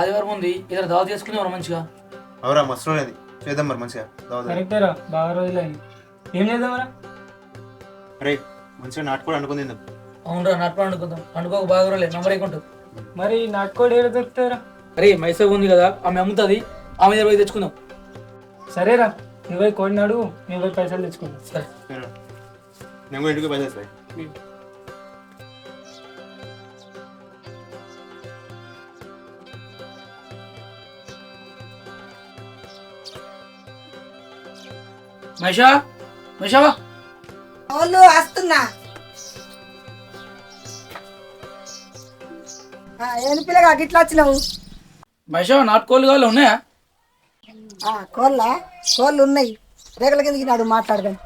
ఆదివారం ఉంది ఇద్దరు దావ చేసుకునేవారు మంచిగా. అవురా మస్తు అది చేద్దాం మరి మంచిగా కరెక్టేరా, బాగా రోజులైంది. ఏం చేద్దామరా? అరే మంచిగా నాటుకోడి అనుకుంది తిందాం. అవునరా నాటుకోడి అనుకుందాం. అనుకోక బాగా రోజులే నంబర్ అయికుంటావు. మరి నాటుకోడి ఏడ దొరుకుతారా? అరే మైసూర్ ఉంది కదా, ఆమె అమ్ముతుంది, ఆమె దగ్గర పోయి తెచ్చుకుందాం. సరేరా, నువ్వే కోడినాడు, నువ్వే పైసలు తెచ్చుకుందాం. సరే నేను కూడా ఇంటికి పైసలు వస్తాయి. మహిషా మహిషా వాళ్ళు వస్తున్నా. ఏను పిల్లగా గిట్లా వచ్చినావు? మహిషా నాటుకోళ్ళు కావాలి ఉన్నాయా? కోళ్ళు ఉన్నాయి, రేగల కిందకి నాడు మాట్లాడదాం.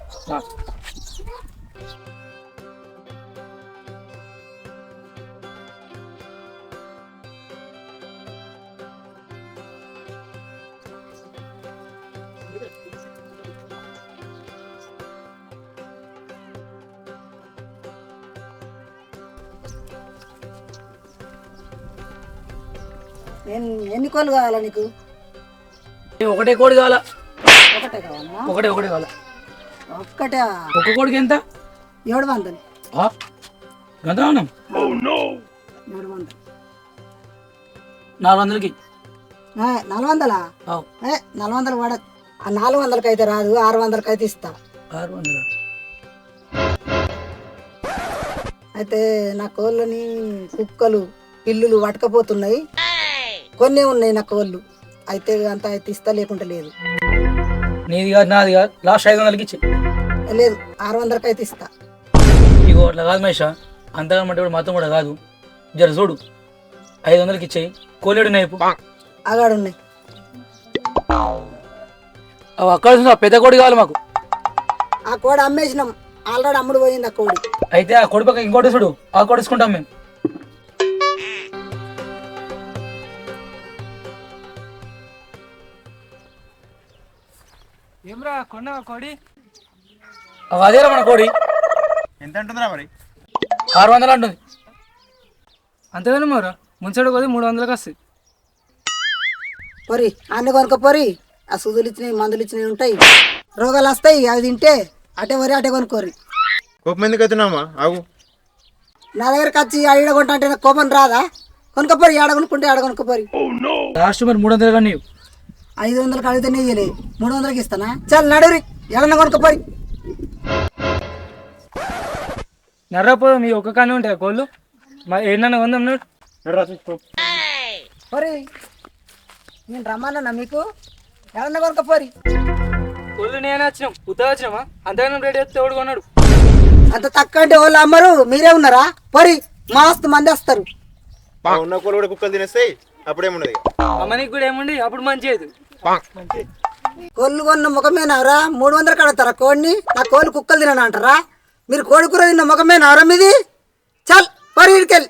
ఎన్ని కోళ్ళు కావాలా నీకు? ఒకటే కోడి కావాలా? ఒకటే కావాలా? ఒకటే కావాలా. ఒక్కటే. ఒక్క కోడికి ఎంత? 700. గంతనం 700. 400కి. 400? 400 వాడ. 400కి అయితే రాదు, 600కి అయితే ఇస్తా. 600. అయితే నా కోళ్ళని కుక్కలు పిల్లులు పట్టుకపోతున్నాయి, కొన్ని ఉన్నాయి నా కోళ్ళు. అయితే అంత అయితే ఇస్తా, లేకుంటే లేదు. నీది కాదు నాది కాదు, లాస్ట్ 500కి ఇచ్చి. లేదు 600కి అయితే ఇస్తా. ఇగో అట్లా కాదు మహేషా, అంతగా మట్టి మొత్తం కూడా కాదు, జర చూడు 500కి ఇచ్చేయి. కోలేడు నైపు అగాడు ఉన్నాయి. అవి అక్కడ పెద్ద కోడి కావాలి మాకు. ఆ కోడి అమ్మేసినాం, ఆల్రెడీ అమ్ముడు పోయింది ఆ కోడి. అయితే ఆ కోడి పక్క ఇంకోటి చూడు, ఆ కోడి తీసుకుంటాం మేము. ఏమ్రా కొన్నావా కోడి? అదేరా మన కోడి. ఎంత అంటుందిరా మరి? 600 అంటుంది. అంతేగాని మరా ముంచడు కొద్ది 300కి వస్తాయి. పొరి అన్ని కొనుక్కో పొరి. ఆ సూదులు ఇచ్చినవి మందులు ఇచ్చినవి ఉంటాయి, రోగాలు వస్తాయి. అవి తింటే అటే వరి అటే కొనుక్కోరి. కోపం ఎందుకు అవుతున్నామా? ఆగు. నా దగ్గరకు వచ్చి ఆడ కొంటా అంటే నాకు కోపం రాదా? కొనుక్కోపోరి, ఆడ కొనుక్కుంటే ఆడ కొనుక్కోపోరి. లాస్ట్ మరి 300 కానీ 500కి అడిగితే నెయ్యలే, 300కి ఇస్తానా? చాలు నడురి, ఎడన్నా కొనుక్కోపోరి. నర్రపోదు మీ ఒక్క కానీ ఉంటాయి కోళ్ళు. మరి ఏమన్నా కొందాం నాడు. పొరి నేను రమ్మన్నా మీకు, ఎడన్నా కొనుక్కోపోరి. కోళ్ళు నేను వచ్చినాం, ఉత్తగా వచ్చినామా? అంతగానం రేట్ చెప్తే ఎవడు కొన్నాడు? అంత తక్కువ అంటే వాళ్ళు అమ్మరు, మీరే ఉన్నారా? పొరి మస్తు మంది వస్తారు. ఉన్న కోళ్ళు కూడా కుక్కలు తినేస్తాయి, అప్పుడేమున్నది. అమ్మనికి కూడా ఏముండి అప్పుడు మంచి అయితే కోళ్ళు కొన్న ముఖమేనారా 300కి అడుగుతారా కోడిని? నా కోళ్ళు కుక్కలు తినని అంటారా? మీరు కోడి కూర తిన్న ముఖమేనారా మీది? చల్ మరి ఇడికెళ్ళి.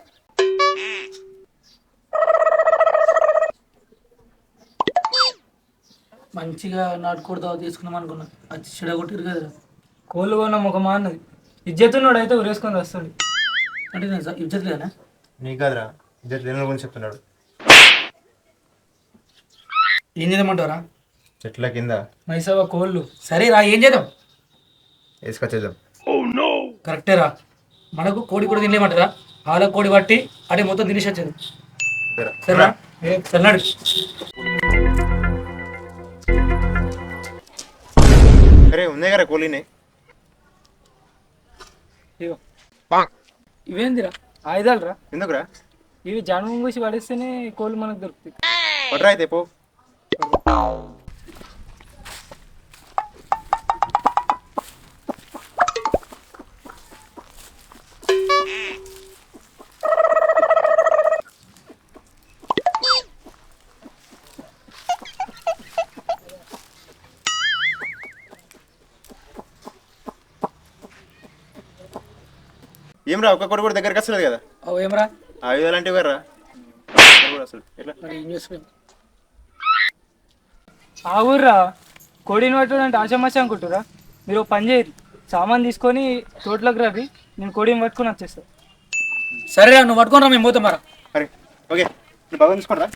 మంచిగా నాటుకోడి దావ తీసుకున్నాం అనుకున్నా, అది చెడగొట్టారు కదా. కోళ్ళు కొన్న ముఖమా అన్నది. ఇజ్జతున్నాడు అయితే ఉరేసుకొని వస్తాడు. అంటే నేను ఇజ్జత్ లేదనా? నీకు కాదురా, ఇద్దరు లేని గురించి చెప్తున్నాడు. ఏం చేద్దామంటారా? చెట్ల కింద మైసవ కోళ్ళు. సరే రా, ఏం చేద్దాం? వేసుకొచ్చేద్దాం. కరెక్టే రా, మనకు కోడి కూడా తినలేమంటారా? వాళ్ళ కోడి పట్టి అటే మొత్తం తినేసి వచ్చేది. సరేనా? సరేనాడు. అరే ఉన్నాయి కదా కోళ్ళని. ఇగో ఇవేందిరా? ఆయుధాలు రా. ఎందుకురా? ఇవి జన్మం పూసి పడేస్తేనే కోళ్ళు మనకు దొరుకుతాయి. పట్రా అయితే పో. ఏమరా ఒక్క కోడి కూడా దగ్గరికి వస్తలేదు కదా? అవు ఏమరా? ఆయుధాలు అంటే వర్రా అసలు ఎట్లా? మరి ఏం చేసుకో. ఆ ఊర్రా కోడిని పట్టడం అంటే ఆశమాష అనుకుంటురా? మీరు పని చేయరు, సామాన్ తీసుకొని తోటలోకి రవి, నేను కోడిని పట్టుకొని వచ్చేస్తాను. సరేరా, నువ్వు పట్టుకొని రా, మేము పోతాం మరా. అరే ఓకే బాగా తీసుకోరా.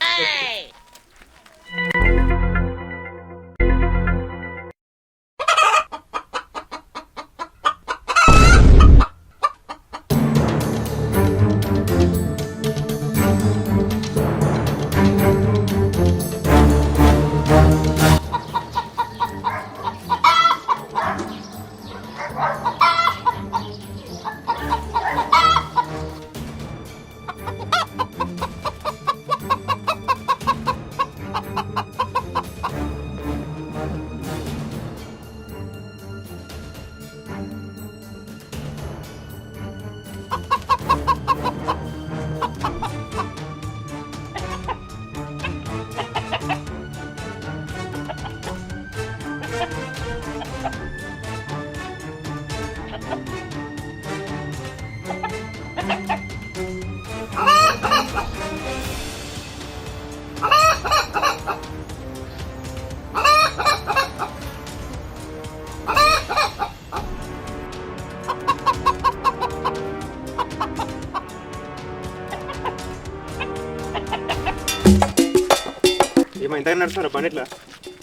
ఏమో ఇంత నడుస్తున్నారు బండి ఇట్లా.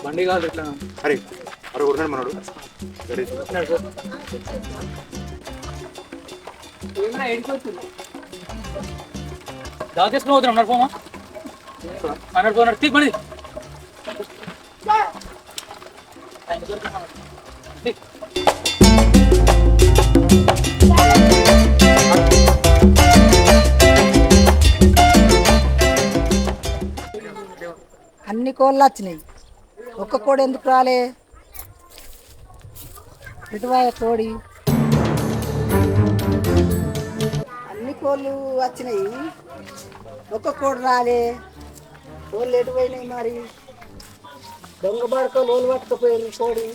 బండి కాదు ఇట్లా అరే అరే కొడుతున్నాడు మనోడు. ఏమైనా ఏడిపోతుంది. దాని తీసుకుని పోతున్నాం నడుపోమా నడుపు తీ బండి అన్ని కోళ్ళు వచ్చినాయి, ఒక్క కోడి ఎందుకు రాలే? ఇటువాయ కోడి, అన్ని కోళ్ళు వచ్చినాయి, ఒక్క కోడి రాలే. కోళ్ళు ఎటు పోయినాయి మరి? దొంగ పడుకో లోలు పట్టుకుపోయింది కోడి.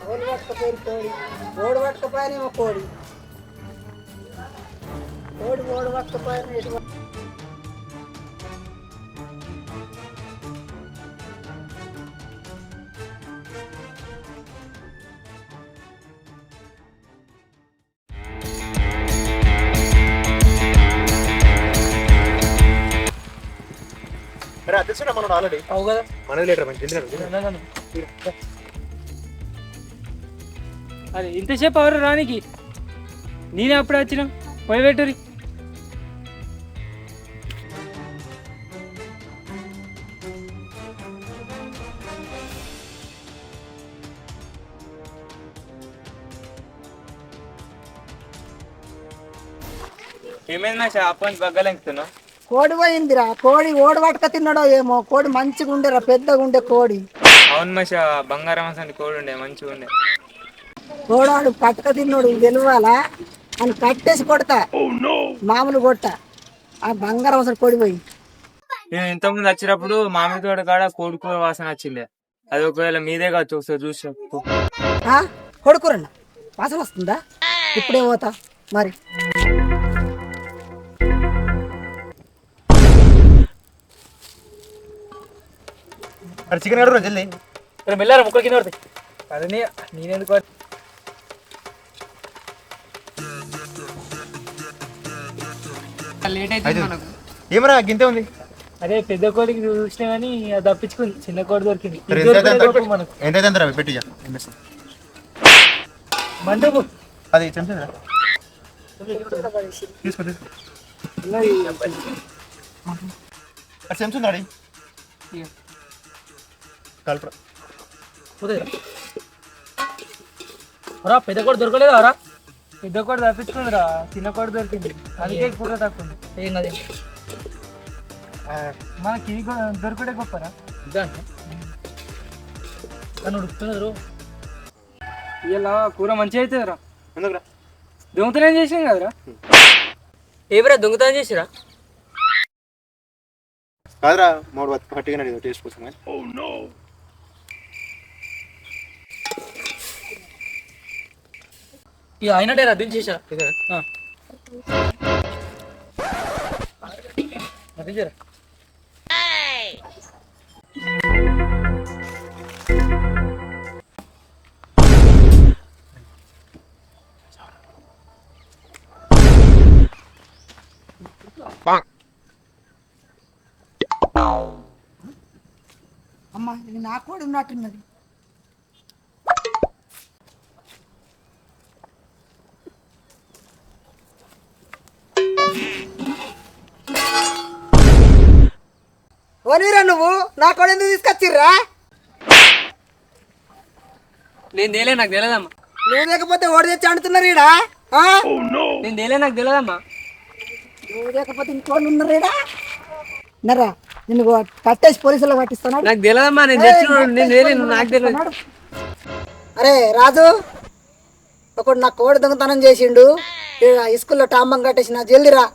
కోడి పట్టుకుపోయింది కోడి, ఓడి పట్టుకుపోయినేమో కోడి, ఓడి పట్టుకుపోయిన ఎటు. అరే అది తెలుసు మనం ఆల్రెడీ అవు కదా మనది లేటర్ మంచి తింటున్నాడు. అరే ఇంతసేపు ఎవరు రానికి? నేనే అప్పుడే వచ్చినా. పోయి పెట్టురి. ఏమైంది మా అప్పని బగ్గలెంకుతున్నావు? కోడి పోయిందిరా, కోడి ఓడి పట్టుక తిన్నాడో ఏమో. కోడి మంచిగా ఉండేరా, పెద్దగా ఉండే కోడి. అవును మష, బంగారం అసలు కోడి ఉండే మంచిగా ఉండే. కోడాడు పట్టుక తిన్నాడు గెలవాలా అని కట్టేసి కొడతా, మామూలు కొట్ట. ఆ బంగారం అసలు కోడి పోయి. నేను ఇంతకుముందు వచ్చినప్పుడు మామిడి తోట కాడ కోడికూర వాసన వచ్చిండే. అది ఒకవేళ మీదే కావచ్చు, ఒకసారి చూసి చెప్పు. కొడుకురన్న వాసన వస్తుందా? ఇప్పుడే పోతా మరి. అరే చికెన్ కడుగురా జల్దీ. మెల్లారా ముక్కలు కింద పడతాయి. అదే నేనెందుకు లేట్ అయితే మనకు. ఏమరా గింతే ఉంది. అదే పెద్ద కోడికి చూసినా కానీ అది తప్పించుకుంది, చిన్న కోడి దొరికింది. మనకు ఎంత ఎంత పెట్టి మంటపు అది చెంచా తీసుకో తీసుకో. అది చెంచుంది అడి కలపరా. రా పెద్ద కూడా దొరకలేదా రా? పెద్ద కోడి తప్పించుకుందిరా, చిన్న కోడి దొరికింది. అందుకే కూర తక్కువ. ఏం కాదు మనకి ఇది దొరకడే గొప్పరా. నన్ను ఉడుకుతున్నారు. ఇలా కూర మంచిగా అవుతుందిరా. ఎందుకురా? దొంగతనం చేసినాం కదరా. ఏమిరా దొంగతనం చేసిరా? కాదురా మూడు పట్టిగా టేస్ట్ కోసం. ఇక అయినట్టే రా దించేసా. దించారా అమ్మా ఇది నా కోడి ఉన్నట్టున్నది. ఓనీరా నువ్వు నా కోడి ఎందుకు తీసుకొచ్చిర్రా? నేను తేలే, నాకు తెలియదమ్మా. నువ్వు లేకపోతే ఓడి తెచ్చి అంటున్నారు ఈడ. నేను తేలే, నాకు తెలియదమ్మా. నువ్వు లేకపోతే ఇంకోళ్ళు ఉన్నారు ఈడ. నరా నిన్ను కట్టేసి పోలీసులు పట్టిస్తాను. నాకు తెలియదమ్మా, నేను తెచ్చిన నేను తేలే, నాకు తెలియదు. అరే రాజు, ఒకడు నా కోడి దొంగతనం చేసిండు. ఈ స్కూల్లో టాంబం కట్టేసిన జల్దిరా.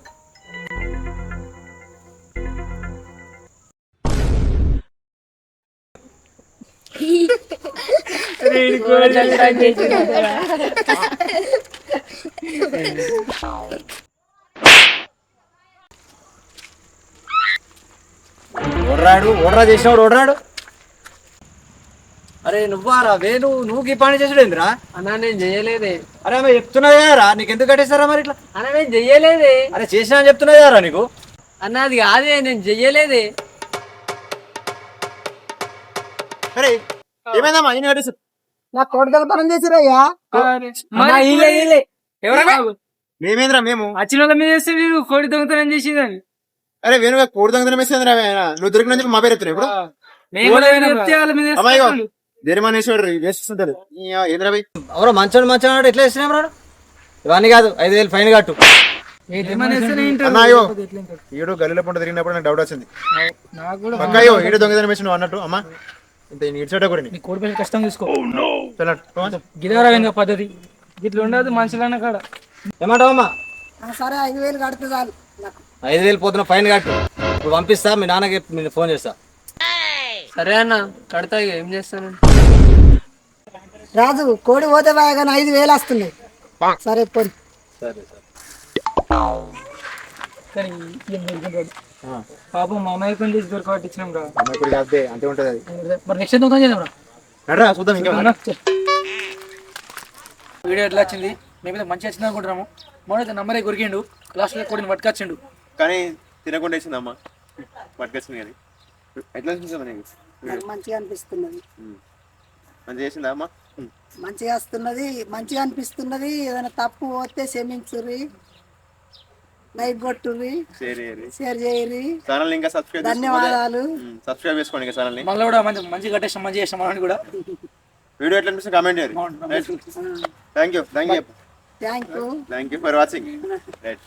ఓడరా చేసినాడు ఓడరాడు. అరే నువ్వారా వేణు, నువ్వు ఈ పని చేసుడేందిరా? అన్నా నేను చెయ్యలేదే. అరే ఆమె చెప్తున్నదా నీకు ఎందుకు కట్టేస్తారా మరి ఇట్లా? అన్నా నేను చెయ్యలేదే. అరే చేసినా అని చెప్తున్నదారా నీకు? అన్న అది కాదే, నేను చెయ్యలేదే. అరే ఏమైందమ్మా ఈయన కట్టేసి? నా కోడి దొంగతనం చేసిరయ్యా. మేమేంద్రా మేము? వచ్చిన వాళ్ళ మీద వేస్తే మీరు కోడి దొంగతనం చేసిందని. అరే వేణుగా కోడి దొంగతనం వేసేంద్రా నువ్వు దొరికిన చెప్పి మా పేరు ఎత్తున్నా ఇప్పుడు. అమ్మాయిగో జరిమానేశ్వరు వేస్తుంటారు ఏంద్రా భయ్? ఎవరో మంచోడు మంచోడు ఎట్లా వేసినా రాడు? ఇవన్నీ కాదు, 5,000 ఫైన్ కట్టు. అన్నాయో ఈడు గల్లీలో పంట తిరిగినప్పుడు నాకు డౌట్ వచ్చింది. పక్కాయో ఈడు దొంగతనం వేసి నువ్వు అన్నట్టు. అమ్మా ఇంత ఇడ్చోట కూడా నీ కోడి పైన కష్టం తీసుకో. గిదారా పద్ధతి ఇట్లా ఉండదు మనుషులన్న కాడ. ఏమంటావమ్మా? సరే 5,000 కడితే చాలు నాకు. 5,000 పోతున్న ఫైన్ కట్టు. ఇప్పుడు పంపిస్తా, మీ నాన్నకి ఫోన్ చేస్తా. సరే అన్న కడతా, ఏం చేస్తాను. రాజు కోడి పోతే బాగా 5,000 వస్తున్నాయి. సరే పోయి. సరే కానీ పాపం మా అమ్మాయి పని చేసి దొరకబట్టి ఇచ్చినాం రా. అమ్మాయి కూడా కాదే అంతే ఉంటుంది అది. మరి నెక్స్ట్ దొంగతనం చేద్దాం రా. నడరా చూద్దాం ఇంకా. వీడియో ఎట్లా వచ్చింది? మేమైతే మంచిగా వచ్చింది అనుకుంటున్నాము. మనైతే నంబరే కొరికిండు, లాస్ట్లో కోడిని పట్టుకొచ్చిండు. కానీ తినకుండా వేసిందమ్మా పట్టుకొచ్చింది. కానీ ఎట్లా అనిపిస్తుంది నీకు? నాకు మంచిగా అనిపిస్తున్నది. మంచిగా చేసిందా అమ్మా? మంచిగా వస్తున్నది, మంచిగా అనిపిస్తున్నది. ఏదైనా తప్పు పోతే క్షమించుర్రి, లైక్ కొట్టుర్రి, షేర్ చేయరి. ఛానల్ ఇంకా సబ్స్క్రైబ్ ధన్యవాదాలు. సబ్స్క్రైబ్ చేసుకోండి ఇంకా ఛానల్ ని. మళ్ళీ కూడా మంచిగా కట్టేసాం, మంచిగా చేసాం అని కూడా. వీడియో ఎట్లా అనిపిస్తుంది కామెంట్ చేయండి. Thank you thank you for watching. Right.